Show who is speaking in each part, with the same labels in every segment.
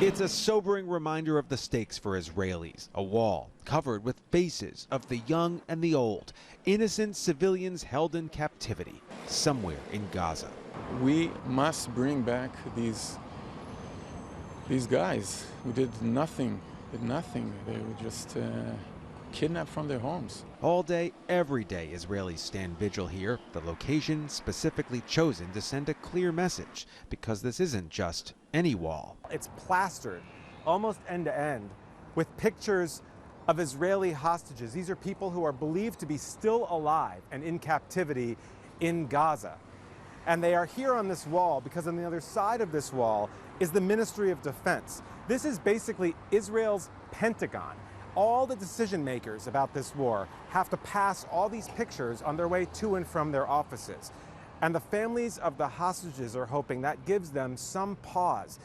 Speaker 1: It's a sobering reminder of the stakes for Israelis. A wall covered with faces of the young and the old, innocent civilians held in captivity somewhere in Gaza.
Speaker 2: We must bring back these guys who did nothing. They were just kidnapped from their homes.
Speaker 1: All day, every day, Israelis stand vigil here, the location specifically chosen to send a clear message, because this isn't just any wall.
Speaker 3: It's plastered, almost end to end, with pictures of Israeli hostages. These are people who are believed to be still alive and in captivity in Gaza. And they are here on this wall because on the other side of this wall is the Ministry of Defense. This is basically Israel's Pentagon. All the decision makers about this war have to pass all these pictures on their way to and from their offices. And the families of the hostages are hoping that gives them some pause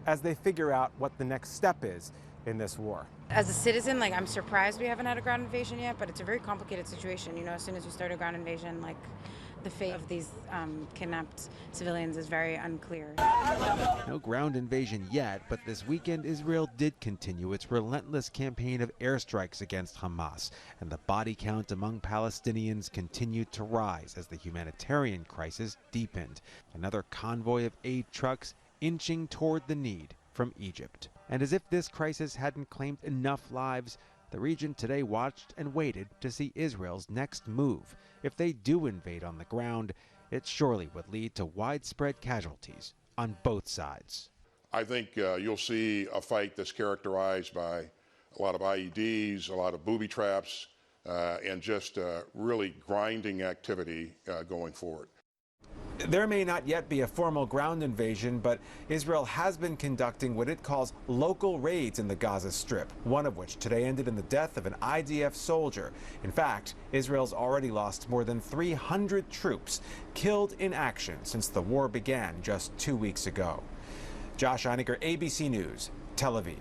Speaker 3: as they figure out what the next step is in this war.
Speaker 4: As a citizen, I'm surprised we haven't had a ground invasion yet, but it's a very complicated situation. As soon as you start a ground invasion, the fate of these kidnapped civilians is very unclear.
Speaker 1: No ground invasion yet, but this weekend Israel did continue its relentless campaign of airstrikes against Hamas, and the body count among Palestinians continued to rise as the humanitarian crisis deepened. Another convoy of aid trucks inching toward the need from Egypt. And as if this crisis hadn't claimed enough lives, the region today watched and waited to see Israel's next move. If they do invade on the ground, it surely would lead to widespread casualties on both sides.
Speaker 5: I think you'll see a fight that's characterized by a lot of IEDs, a lot of booby traps, and just really grinding activity going forward.
Speaker 3: There may not yet be a formal ground invasion, but Israel has been conducting what it calls local raids in the Gaza Strip, one of which today ended in the death of an IDF soldier. In fact, Israel's already lost more than 300 troops killed in action since the war began just 2 weeks ago. Josh Einiger, ABC News, Tel Aviv.